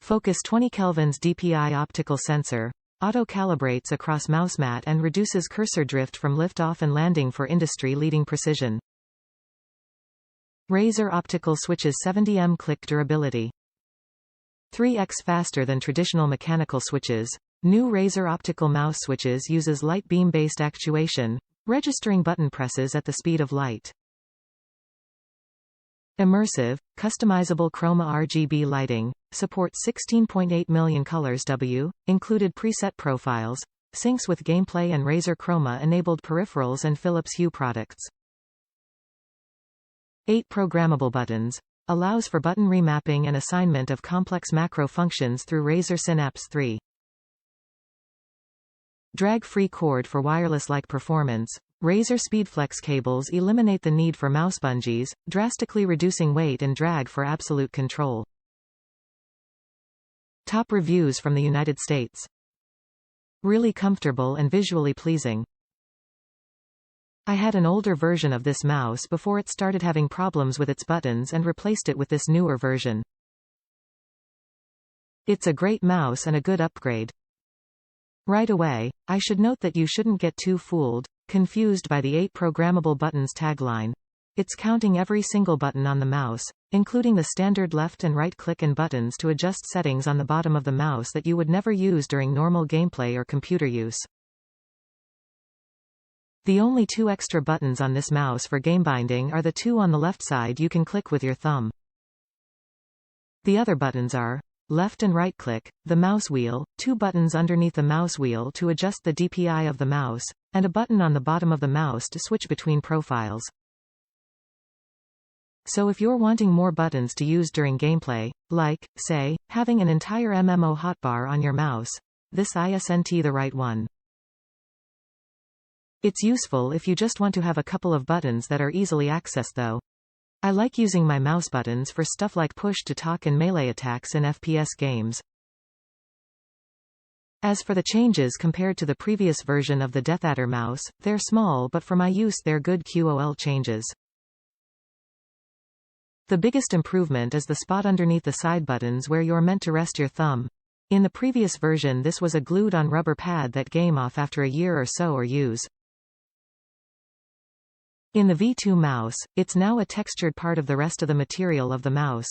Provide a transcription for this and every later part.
Focus 20 kelvins DPI Optical Sensor. Auto-calibrates across mouse mat and reduces cursor drift from lift-off and landing for industry-leading precision. Razer Optical Switches 70mm click durability. 3x faster than traditional mechanical switches. New Razer Optical mouse switches uses light beam-based actuation, registering button presses at the speed of light. Immersive, customizable chroma RGB lighting, supports 16.8 million colors included preset profiles, syncs with gameplay and Razer Chroma-enabled peripherals and Philips Hue products. 8 programmable buttons, allows for button remapping and assignment of complex macro functions through Razer Synapse 3. Drag-free cord for wireless-like performance. Razer Speedflex cables eliminate the need for mouse bungees, drastically reducing weight and drag for absolute control. Top reviews from the United States. Really comfortable and visually pleasing. I had an older version of this mouse before it started having problems with its buttons and replaced it with this newer version. It's a great mouse and a good upgrade. Right away, I should note that you shouldn't get too confused by the 8 programmable buttons tagline. It's counting every single button on the mouse, including the standard left and right click and buttons to adjust settings on the bottom of the mouse that you would never use during normal gameplay or computer use. The only 2 extra buttons on this mouse for game binding are the 2 on the left side you can click with your thumb. The other buttons are left and right click, the mouse wheel, 2 buttons underneath the mouse wheel to adjust the DPI of the mouse, and a button on the bottom of the mouse to switch between profiles. So if you're wanting more buttons to use during gameplay, like, say, having an entire MMO hotbar on your mouse, this isn't the right one. It's useful if you just want to have a couple of buttons that are easily accessed though. I like using my mouse buttons for stuff like push to talk and melee attacks in FPS games. As for the changes compared to the previous version of the DeathAdder mouse, they're small but for my use they're good QOL changes. The biggest improvement is the spot underneath the side buttons where you're meant to rest your thumb. In the previous version this was a glued-on rubber pad that came off after a year or so or use. In the V2 mouse, it's now a textured part of the rest of the material of the mouse.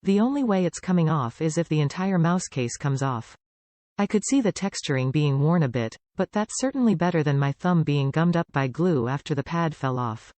The only way it's coming off is if the entire mouse case comes off. I could see the texturing being worn a bit, but that's certainly better than my thumb being gummed up by glue after the pad fell off.